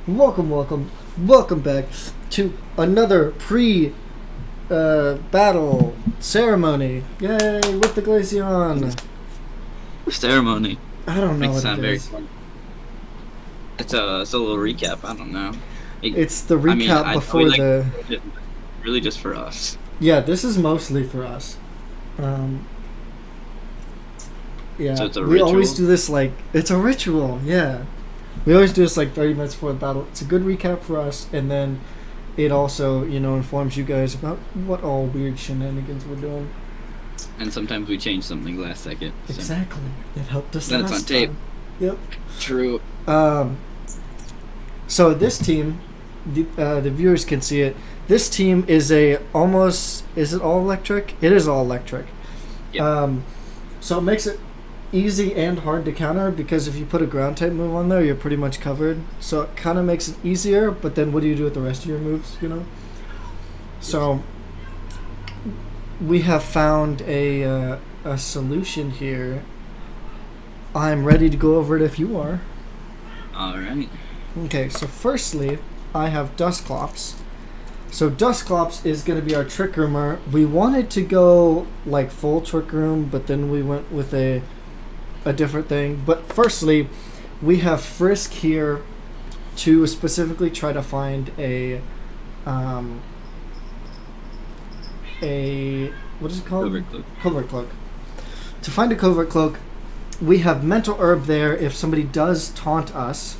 welcome back to another battle ceremony. Yay, with the Glaceon. Ceremony. I don't know Makes it what sound it very is. fun. It's a little recap. I don't know. It's the I mean, recap I we before like the. it, really just for us. Yeah, this is mostly for us. Um, So yeah, it's a we always ritual. do this like it's a ritual. Yeah, we always do this like 30 minutes before the battle. It's a good recap for us, and then it also informs you guys about what all weird shenanigans we're doing. And sometimes we change something last second. So Exactly. It helped us then it's on last tape. time. Yep. True. Um, so this team, the viewers can see it. This team is is it all electric? It is all electric. Yep. So it makes it easy and hard to counter because if you put a ground type move on there, you're pretty much covered. So it kind of makes it easier, but then what do you do with the rest of your moves, So we have found a solution here. I'm ready to go over it if you are. All right. Okay, so firstly, I have Dustclops. So Dustclops is going to be our Trick Roomer. We wanted to go like full Trick Room, but then we went with a different thing. But firstly, we have Frisk here to specifically try to find a what is it called? Covert cloak. Covert Cloak. To find a Covert Cloak, we have Mental Herb there if somebody does taunt us.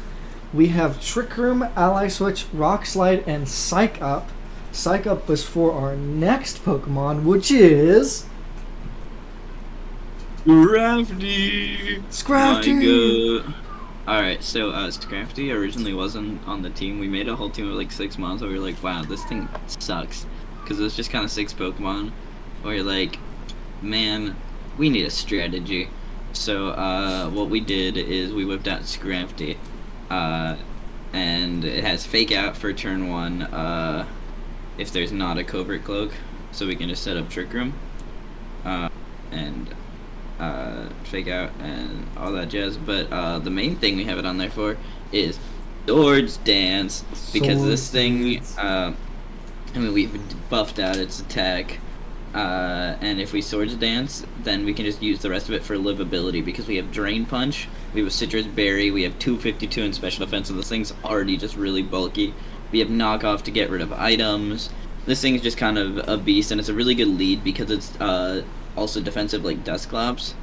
We have Trick Room, Ally Switch, Rock Slide, and Psych Up. Psych Up is for our next Pokemon, which is... Scrafty! Alright, so Scrafty originally wasn't on the team. We made a whole team of like 6 months, and we were like, wow, this thing sucks. Because it was just kind of 6 Pokemon. Where you're like, man, we need a strategy. So what we did is we whipped out Scrafty. And it has Fake Out for turn 1 if there's not a Covert Cloak. So we can just set up Trick Room. And Fake Out and all that jazz. But the main thing we have it on there for is Swords Dance. Because this thing, we've buffed out its attack. And if we Swords Dance, then we can just use the rest of it for livability. Because we have Drain Punch, we have Citrus Berry, we have 252 in special defense, and this thing's already just really bulky. We have Knockoff to get rid of items. This thing's just kind of a beast, and it's a really good lead because it's also defensive like Dustclops.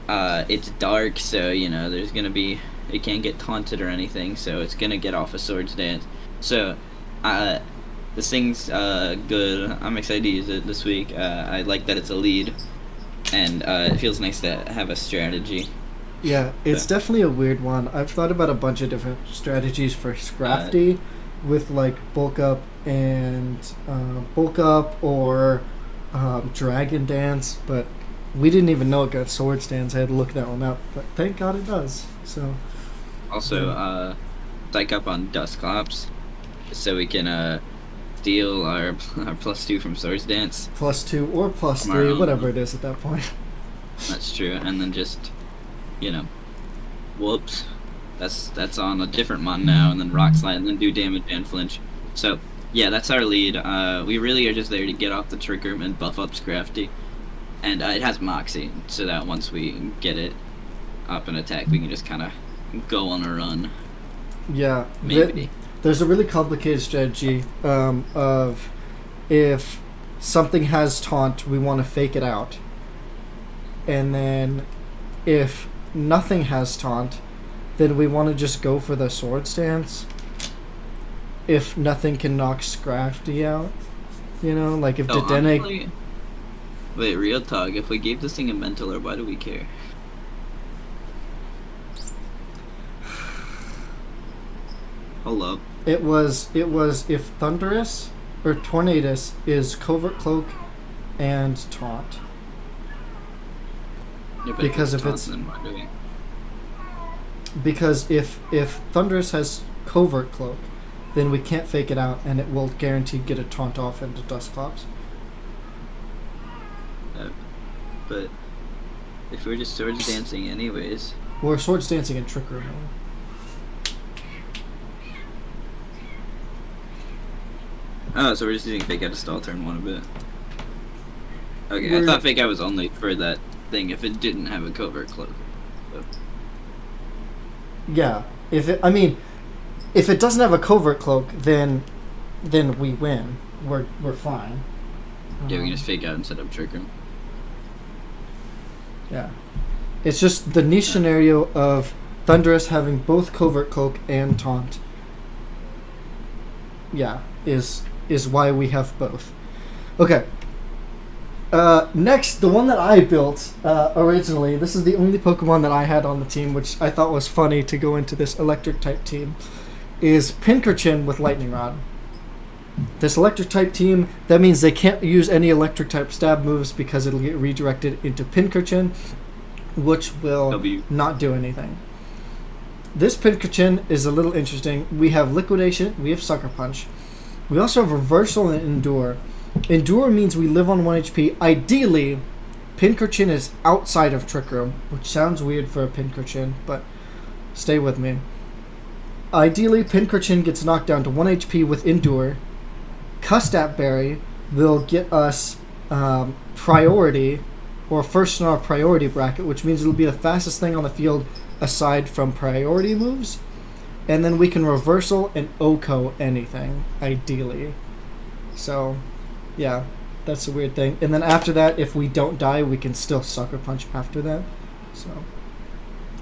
It's dark, so there's gonna be, it can't get taunted or anything, so it's gonna get off a Swords Dance. So this thing's good. I'm excited to use it this week. I like that it's a lead, and it feels nice to have a strategy. Yeah, it's definitely a weird one. I've thought about a bunch of different strategies for Scrafty with like bulk up or Dragon Dance, but we didn't even know it got Swords Dance. I had to look that one up, but thank God it does. So also, psych up on Dustclops, so we can steal our +2 from Swords Dance. +2 or +3, whatever it is at that point. That's true, and then just, whoops. That's on a different mon now, and then Rock Slide, and then do damage and flinch. So, yeah, that's our lead. We really are just there to get off the Trick Room and buff up Scrafty. And it has Moxie, so that once we get it up and attack, we can just kind of go on a run. Yeah, maybe. There's a really complicated strategy of if something has taunt, we want to fake it out. And then if nothing has taunt, then we want to just go for the Sword Stance. If nothing can knock Scrafty out. Like if Dedenne... Wait, real talk, if we gave this thing a Mental Herb, why do we care? Hold up. It was if Thunderous or Tornadus is Covert Cloak and Taunt. Yeah, because if Thunderous has Covert Cloak, then we can't fake it out, and it will guaranteed get a taunt off into Dustclops. But if we're just Swords Dancing anyways... We're Swords Dancing in Trick Room. Oh, so we're just using fake out to stall turn 1 a bit. Okay, I We're- thought fake out was only for that thing if it didn't have a covert cloak. So. Yeah. If it doesn't have a covert cloak, then we win. We're fine. Yeah, we can just fake out and set up trick room. Yeah. It's just the niche scenario of Thunderous having both covert cloak and taunt. Yeah, is why we have both. Okay. Next, the one that I built originally, this is the only Pokemon that I had on the team, which I thought was funny to go into this electric type team, is Pinkerton with Lightning Rod. This electric type team, that means they can't use any electric type stab moves because it'll get redirected into Pinkerton, which will not do anything. This Pinkerton is a little interesting. We have Liquidation, we have Sucker Punch. We also have Reversal and Endure. Endure means we live on 1 HP. Ideally, Pinkerton is outside of Trick Room, which sounds weird for a Pinkerton, but stay with me. Ideally, Pinkerton gets knocked down to 1 HP with Endure. Custap Berry will get us priority, or first in our priority bracket, which means it'll be the fastest thing on the field aside from priority moves. And then we can Reversal and OHKO anything, ideally. So, yeah, that's a weird thing. And then after that, if we don't die, we can still Sucker Punch after that. So,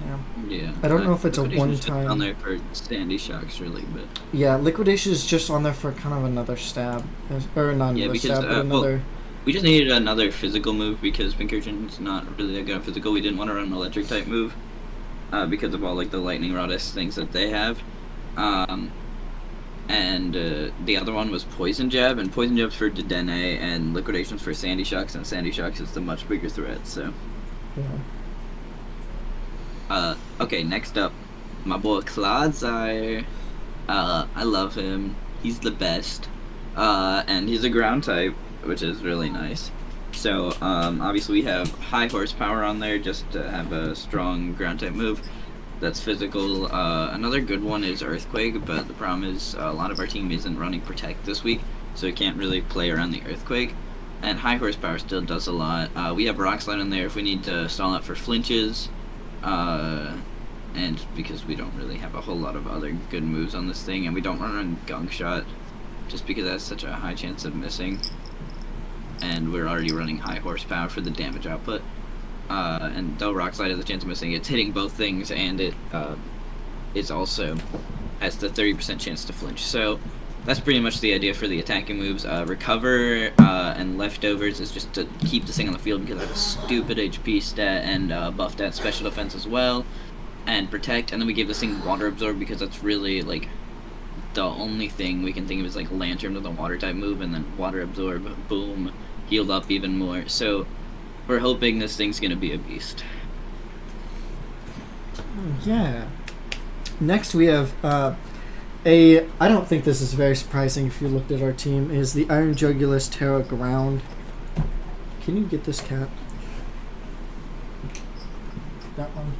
yeah. Yeah. I don't know if it's a Liquidation's just one-time... on there for Sandy Shocks, really, but... Yeah, Liquidation is just on there for kind of another stab. Or not another stab, but another... We just needed another physical move because Pinkerton's not really that good at physical. We didn't want to run an electric type move because of all like the lightning rod-esque things that they have. And the other one was Poison Jab, and Poison Jab's for Dedenne, and Liquidation's for Sandy Shocks, and Sandy Shocks is the much bigger threat, so... Yeah. Okay, next up, my boy Clodsire. I love him. He's the best. And he's a ground type, which is really nice. So, obviously we have high horsepower on there just to have a strong ground type move. That's physical. Another good one is Earthquake, but the problem is a lot of our team isn't running Protect this week, so we can't really play around the Earthquake. And high horsepower still does a lot. We have Rock Slide in there if we need to stall out for flinches. And because we don't really have a whole lot of other good moves on this thing, and we don't run Gunk Shot, just because that's such a high chance of missing. And we're already running high horsepower for the damage output. And though Rock Slide has a chance of missing, it's hitting both things, and it is also has the 30% chance to flinch. So that's pretty much the idea for the attacking moves. Recover and Leftovers is just to keep this thing on the field because I have a stupid HP stat and buffed at special defense as well. And Protect, and then we give this thing Water Absorb because that's really like the only thing we can think of is like Lantern with a water type move, and then Water Absorb, boom, healed up even more. So we're hoping this thing's gonna be a beast. Yeah. Next we have I don't think this is very surprising if you looked at our team, is the Iron Jugulus Terra Ground. Can you get this cat? That one.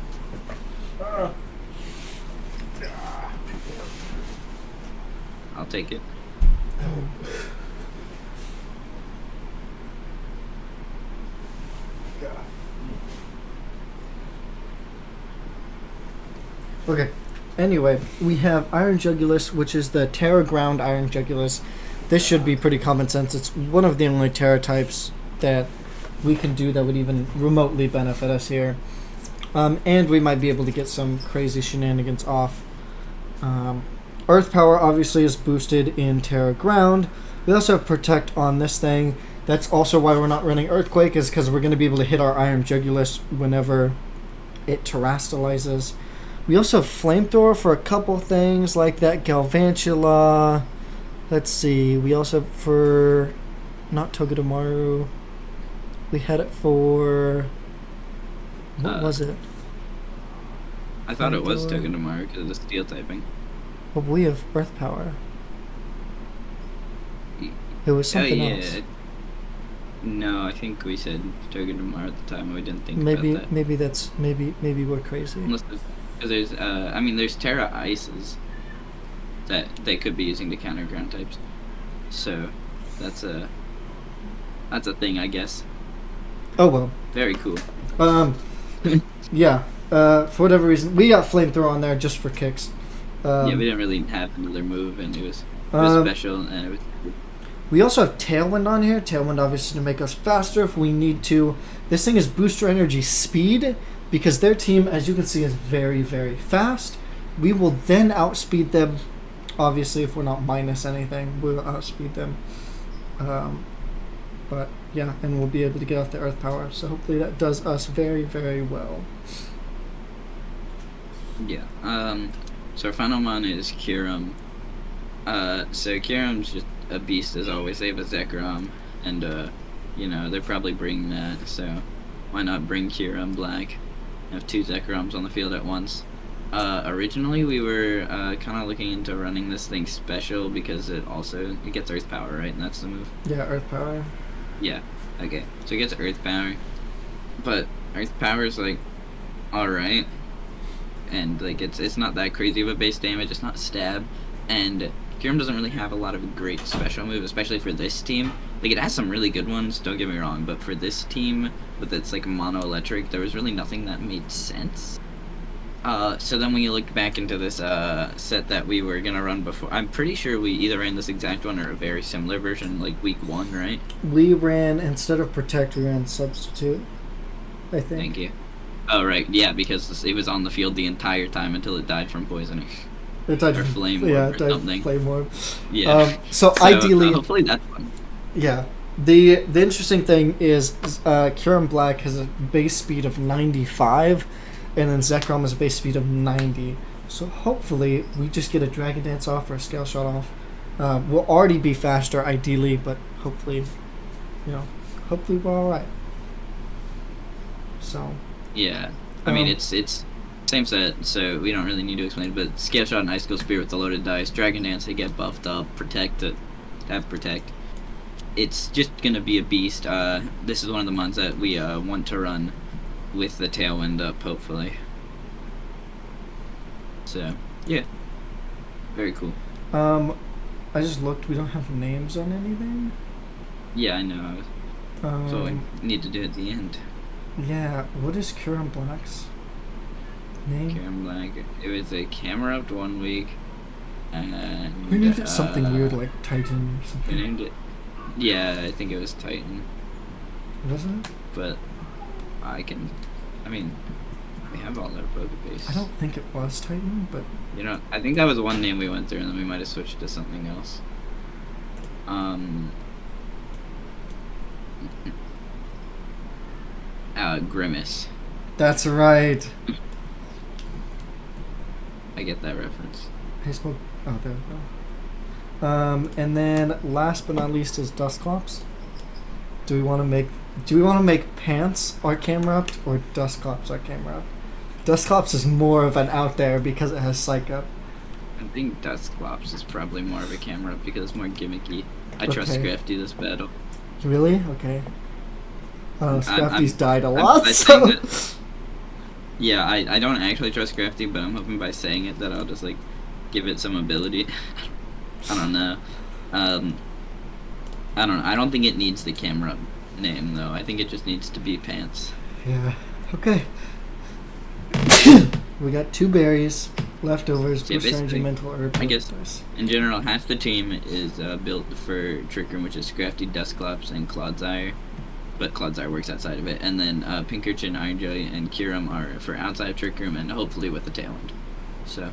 I'll take it. Okay. Anyway, we have Iron Jugulus, which is the Terra Ground Iron Jugulus. This should be pretty common sense. It's one of the only Terra types that we can do that would even remotely benefit us here. And we might be able to get some crazy shenanigans off. Earth Power obviously is boosted in Terra Ground. We also have Protect on this thing. That's also why we're not running Earthquake, is because we're going to be able to hit our Iron Jugulus whenever it terastallizes. We also have Flamethrower for a couple things, like that Galvantula. Let's see, we also have for... not Togedemaru. We had it for... what was it? I thought it was Togedemaru because of the steel typing. Well, we have Earth Power. It was something else. No, I think we said Togedemaru at the time. We didn't think maybe, about that. Maybe we're crazy. Unless there's, there's Terra Ices that they could be using to counter ground types. So that's a thing, I guess. Oh well. Very cool. Yeah. For whatever reason, we got flamethrower on there just for kicks. Yeah, we didn't really have another move, and it was special, and it was. We also have Tailwind on here. Tailwind obviously to make us faster if we need to. This thing is booster energy speed because their team, as you can see, is very, very fast. We will then outspeed them. Obviously, if we're not minus anything, we'll outspeed them. But yeah, and we'll be able to get off the Earth Power. So hopefully that does us very, very well. Yeah. So our final one is Kyurem. So Kyurem's just a beast as always. They have a Zekrom, and you know, they're probably bringing that. So why not bring Kyurem Black? Have 2 Zekroms on the field at once. Originally we were kind of looking into running this thing special because it gets Earth Power, right? And that's the move. Yeah, Earth Power. Yeah. Okay. So it gets Earth Power, but Earth Power is like, all right, and like it's not that crazy of a base damage. It's not stab, and Kyurem doesn't really have a lot of great special moves, especially for this team. Like, it has some really good ones, don't get me wrong, but for this team with its like mono electric, there was really nothing that made sense. So then when you look back into this set that we were gonna run before, I'm pretty sure we either ran this exact one or a very similar version, like week 1, right? We ran, instead of Protect, we ran Substitute, I think. Thank you. Oh, right, yeah, because it was on the field the entire time until it died from poisoning. It died or from Flame yeah, Orb or something. Flame Orb. Yeah. So ideally... hopefully that's fun. Yeah. The interesting thing is Kyurem Black has a base speed of 95, and then Zekrom has a base speed of 90. So hopefully we just get a Dragon Dance off or a Scale Shot off. We'll already be faster ideally, but hopefully we're alright. So. Yeah. I mean, it's same set, so we don't really need to explain it, but Scale Shot and Icicle Spear with the loaded dice, Dragon Dance, they get buffed up, Protect. It's just gonna be a beast. This is one of the ones that we want to run with the Tailwind up, hopefully. So, yeah. Very cool. I just looked, we don't have names on anything. Yeah, I know. So we need to do it at the end. Yeah, what is Kyurem Black's name? Kyurem Black. It was a camera up 1 week, and we named it something weird like Titan or something. We named it. Yeah, I think it was Titan. Was it? But we have all their Pokebase. I don't think it was Titan, but I think that was one name we went through, and then we might have switched to something else. Grimace. That's right. I get that reference. Hey, smoke. Oh, there we go. And then last but not least is Dusclops. Do we want to make Pants Arcane Erupt or Dusclops Arcane Erupt? Dusclops is more of an out there because it has Psych Up. I think Dusclops is probably more of a camera up because it's more gimmicky. I trust Scrafty this battle. Really? Okay. Scrafty's died a lot, so... Yeah, I don't actually trust Scrafty, but I'm hoping by saying it that I'll just, like, give it some ability. I don't know. I don't know. I don't think it needs the camera name, though. I think it just needs to be Pants. Yeah. Okay. We got 2 berries, leftovers, boost energy, mental herb. I guess, in general, half the team is built for Trick Room, which is Scrafty, Dusclops, and Clodsire. But Clodsire works outside of it. And then Pinkerton, Iron Jelly, and Kyurem are for outside of Trick Room, and hopefully with the Tailwind. So,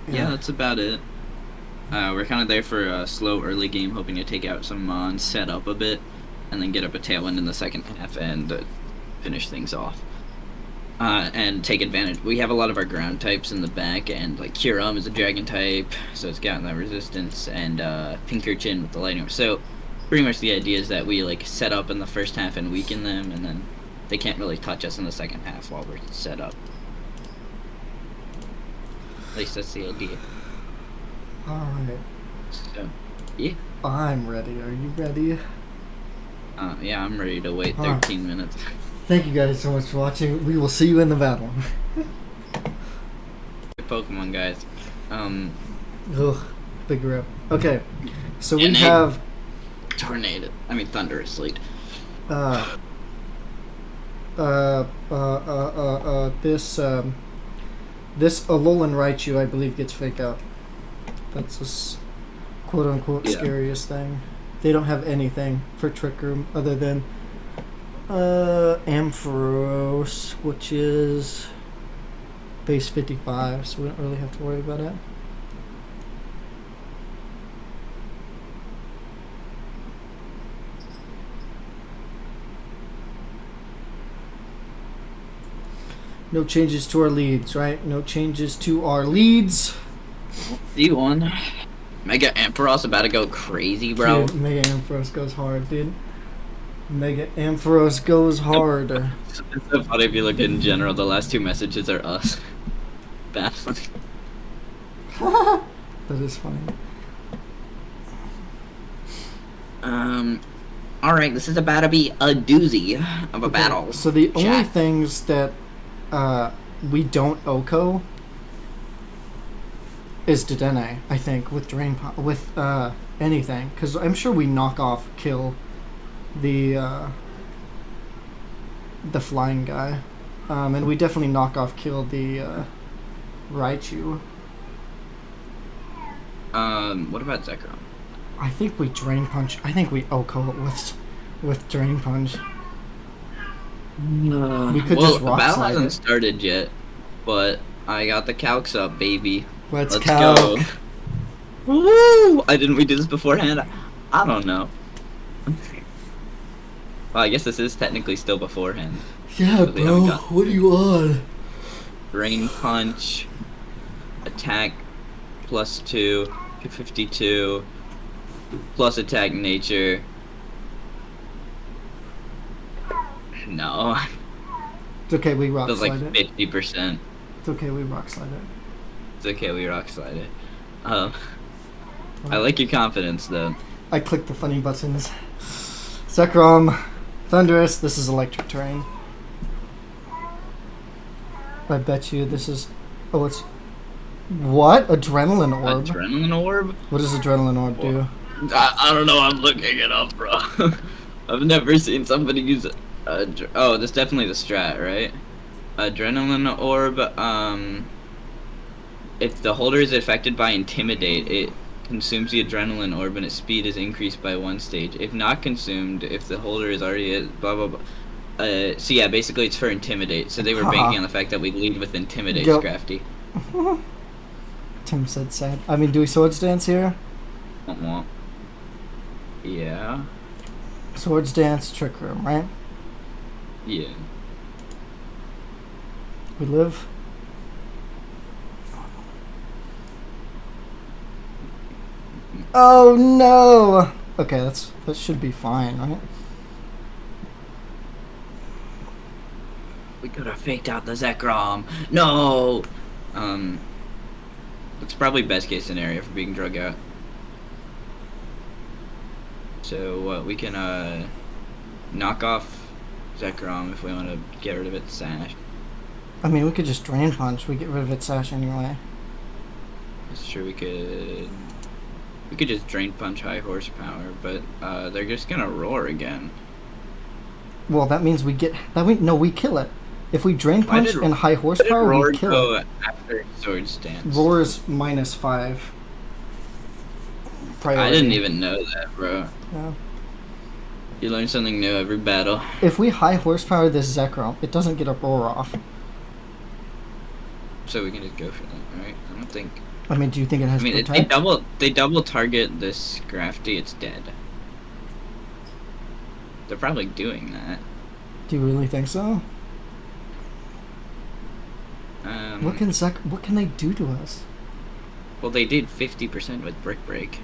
yeah, that's about it. We're kind of there for a slow early game, hoping to take out some Mons, set up a bit, and then get up a Tailwind in the second half and finish things off. And take advantage. We have a lot of our ground types in the back, and like Kyurem is a dragon type, so it's gotten that resistance, and Pinkerton with the lightning. So pretty much the idea is that we like set up in the first half and weaken them, and then they can't really touch us in the second half while we're set up. At least that's the idea. Alright. So, yeah. I'm ready. Are you ready? Yeah, I'm ready to wait 13 minutes. Thank you guys so much for watching. We will see you in the battle. Pokemon, guys. Ugh, big rip. Okay, so we have Tornado. I mean, thunderously. Uh, this Alolan Raichu, I believe, gets fake out. That's this quote unquote Yeah. scariest thing. They don't have anything for Trick Room other than Ampharos, which is base 55, so we don't really have to worry about it. No changes to our leads, right? No changes to our leads. D1. Mega Ampharos about to go crazy, bro. Dude, Mega Ampharos goes hard, dude. Mega Ampharos goes hard. It's so funny if you look in general, the last two messages are us. That's funny. That is funny. Alright, this is about to be a doozy of a Okay, battle. So the only Chat. things that we don't OHKO is Dedenne, I think, with with anything, because I'm sure we knock off kill the flying guy, and we definitely knock off kill the Raichu. What about Zekrom? I think we Drain Punch. I think we OHKO it with Drain Punch. We could just the rock battle slide hasn't it. started yet, but I got the calcs up, baby. Let's go. calc. Woo! Didn't we do this beforehand? I don't know. Well, I guess this is technically still beforehand. Yeah, But we bro. haven't got- What are you on? Rain Punch, attack plus 2, 252, plus attack nature. No, It's okay, we rock that's like slide it. 50%. It's okay, we rock slide it. It's okay, we rock slide it. I like your confidence though. I clicked the funny buttons. Zekrom, Thunderous, this is electric terrain. I bet you this is... Oh, it's... What? Adrenaline Orb? Adrenaline orb? What does Adrenaline Orb do? I don't know. I'm looking it up, bro. I've never seen somebody use it. Oh, that's definitely the strat, right? Adrenaline orb. If the holder is affected by Intimidate, it consumes the adrenaline orb and its speed is increased by 1 stage. If not consumed, if the holder is already at blah blah blah. So yeah, basically it's for Intimidate. So they were banking on the fact that we lead with Intimidate, Yep. Scrafty. Tim said sad. I mean, do we Swords Dance here? Womp. Yeah. Swords Dance, Trick Room, right? Yeah. We live. Oh no! Okay, that should be fine, right? We could have faked out the Zekrom. No! It's probably best case scenario for being drug out. So, we can, knock off Zekrom if we want to get rid of its sash. I mean, we could just Drain Punch. We get rid of its sash anyway. It's true, we could just Drain Punch high horsepower, but, they're just gonna roar again. Well, that means we get... No, we kill it. If we Drain Why Punch did- and high Why did horsepower, roar we kill go it. after Swords Dance? Roar is -5. Priority. I didn't even know that, bro. Yeah. You learn something new every battle. If we high horsepower this Zekrom, it doesn't get a roar off. So we can just go for that, right? I don't think... I mean, do you think it has I mean, if protect? they double target this Scrafty, it's dead. They're probably doing that. Do you really think so? What can they do to us? Well, they did 50% with Brick Break.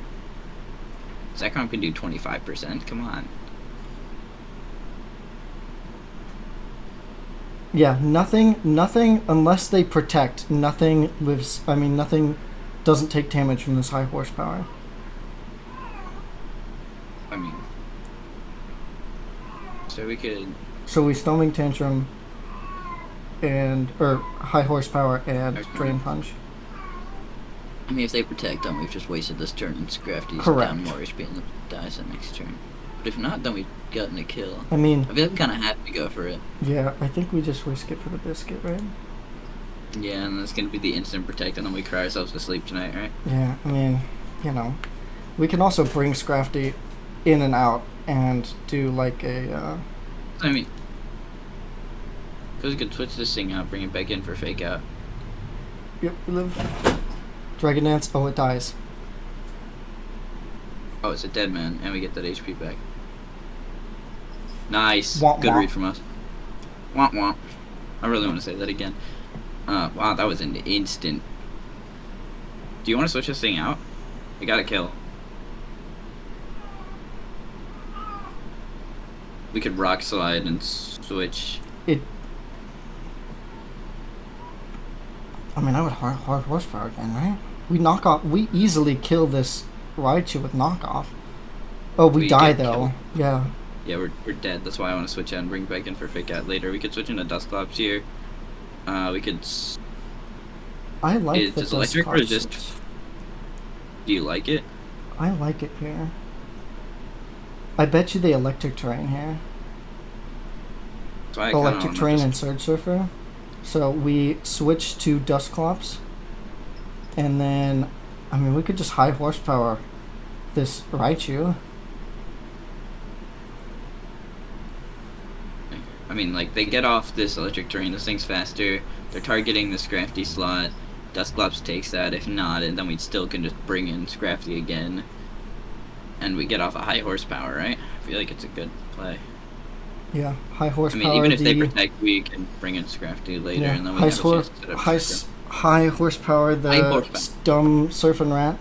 Zekrom can do 25%. Come on. Yeah, nothing unless they protect. Nothing lives. I mean, nothing doesn't take damage from this high horsepower. I mean, so we could. So we Stoming Tantrum or high horsepower and Okay. Drain Punch. I mean, if they protect them, we've just wasted this turn, and Scrafty's Correct. down more HP and dies the next turn. But if not, then we gotten a kill. I mean, I feel like we kind of have to go for it. yeah, I think we just risk it for the biscuit, right? Yeah, and that's gonna be the instant protect, and then we cry ourselves to sleep tonight, right? Yeah, I mean, you know, we can also bring Scrafty in and out and do like a. I mean, if we could switch this thing out, bring it back in for fake out. Yep, we live. Dragon Dance. Oh, it dies. Oh, it's a dead man, and we get that HP back. Nice. Womp Good womp. read from us. Womp womp. I really want to say that again. Wow, that was an instant. Do you want to switch this thing out? We got a kill. We could rock slide and switch. I mean, I would hard horsepower again, right? We knock off. We easily kill this Raichu with knockoff. Oh, we die get though. killed. Yeah. Yeah, we're dead. That's why I want to switch out and bring back in for fake out later. We could switch into Dusclops here. We could. I like the Does electric Dusclops resist? switch. Do you like it? I like it here. I bet you the electric terrain here. That's why I kinda Electric wanna terrain just- and Surge Surfer. So we switch to Dusclops. And then, I mean, we could just high horsepower this Raichu. I mean, like, they get off this electric terrain, this thing's faster, they're targeting the Scrafty slot, Dusclops takes that, if not, and then we still can just bring in Scrafty again, and we get off a high horsepower, right? I feel like it's a good play. Yeah, high I horsepower. mean, even if they protect, we can bring in Scrafty later, yeah, and then we high, have a chance to set up high, Scrafty. high horsepower, the High horsepower. dumb surfing rat.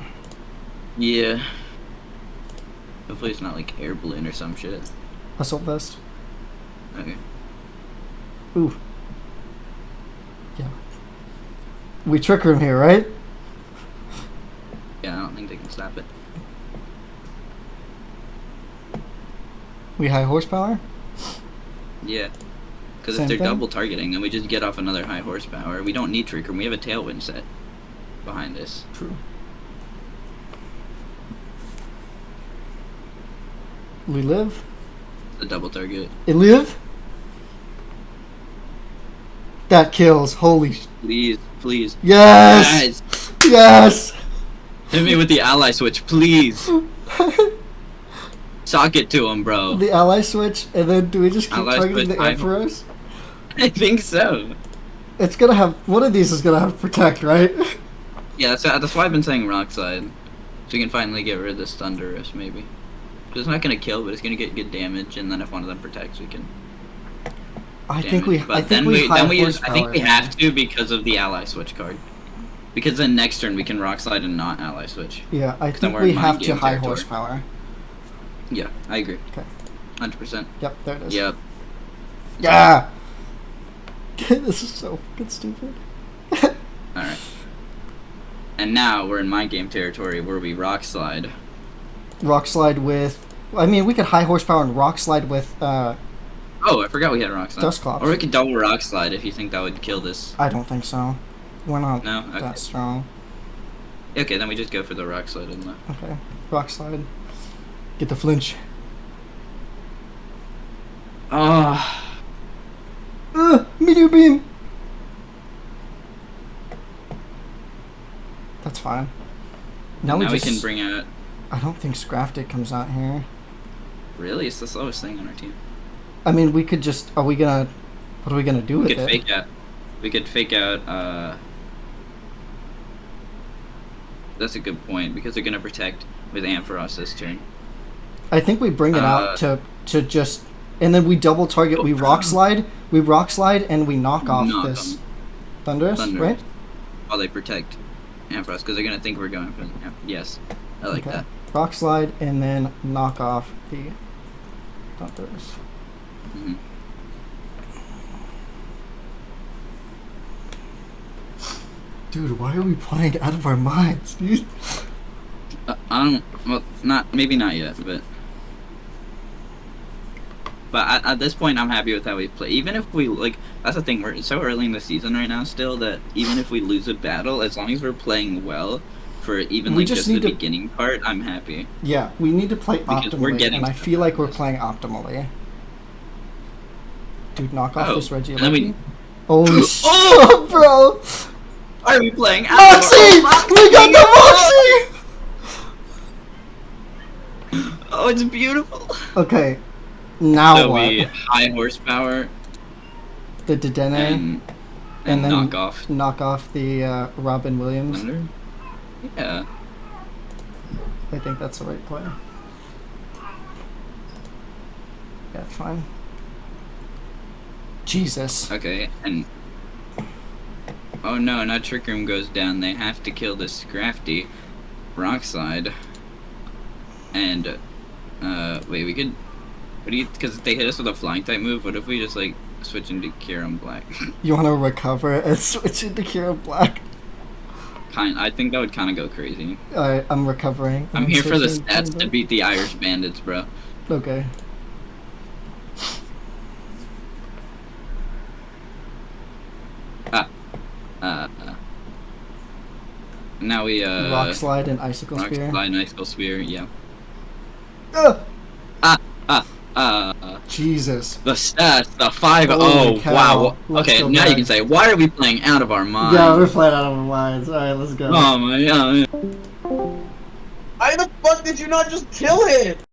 Yeah. Hopefully it's not like air balloon or some shit. Assault vest. Okay. Ooh. Yeah. We trick room here, right? Yeah, I don't think they can stop it. We high horsepower? Yeah. Because Same if they're thing? double targeting, then we just get off another high horsepower. We don't need Trick Room. We have a Tailwind set behind us. True. We live? The double target. It live? That kills. Holy Please, please. Yes! Yes! Hit me with the ally switch, please. Sock it to him, bro. The ally switch, and then do we just keep Ally targeting switch, the Ampharos? I think so. It's gonna have, one of these is gonna have protect, right? Yeah, that's why I've been saying Rock Slide. So we can finally get rid of this Thunderous, maybe. Because it's not going to kill, but it's going to get good damage, and then if one of them protects, we can I think we, But I think we high I think we horsepower. have to because of the ally switch card. Because then next turn we can rock slide and not ally switch. Yeah, I then think we're we in have mind to game high territory. horsepower. Yeah, I agree. Okay. 100%. Yep, there it is. Yep. Yeah! This is so fucking stupid. Alright. And now we're in mind game territory where we rock slide. Rock slide with, I mean, we could high horsepower and rock slide with, Oh, I forgot we had a rock slide. Dusclops. Or we could double rock slide if you think that would kill this. I don't think so. We're not No? Okay. that strong. Okay, then we just go for the rock slide and the... Okay. Rock slide. Get the flinch. Oh, Meteor beam! That's fine. Now now we just, can bring out... I don't think Scrafted comes out here. Really? It's the slowest thing on our team. I mean, we could just, what are we gonna do We with could it? fake out. We could fake out, That's a good point, because they're gonna protect with Ampharos this turn. I think we bring it out to just, and then we double target, we rock slide, and we knock off Knock this them. Thunderous, Thunder. right? While they protect Ampharos, because they're gonna think we're going for... Yes, I like that. Rock slide, and then knock off the Thunderous. Hmm. Dude, why are we playing out of our minds, dude? I don't... Well, maybe not yet, but... But at this point, I'm happy with how we play. Even if we, like... That's the thing, we're so early in the season right now still that even if we lose a battle, as long as we're playing well, for even We like just just need the to- beginning part, I'm happy. Yeah, we need to play Because we're optimally, getting and I stuff feel like out we're of this. playing optimally. Dude, knock off Oh, this Reggie and then we- Lucky. Holy shit, Oh! bro! Are we playing? Moxie! We got the Moxie! Oh, it's beautiful. Okay, now So what? we high horsepower The Dedenne, and and then knock the off Robin Williams. Thunder. Yeah. I think that's the right play. Yeah, it's fine. Jesus. Okay, and oh no, not Trick Room goes down. They have to kill this Scrafty rock slide. And wait, we could. What do you? Because they hit us with a flying type move. What if we just like switch into Kieran Black? You want to recover and switch into Kira Black? I think that would kind of go crazy. Alright, I'm recovering. I'm here for the switching stats to to beat the Irish Bandits, bro. Okay. Now we Rock slide and icicle rock spear. slide and icicle spear. Yeah. Ugh! Uh, Jesus. the stats, the 5. Holy Oh cow. wow. Let's Okay, go now you back. can say, why are we playing out of our minds? Yeah, we're playing out of our minds. Alright, let's go. Oh my god. Why the fuck did you not just kill him?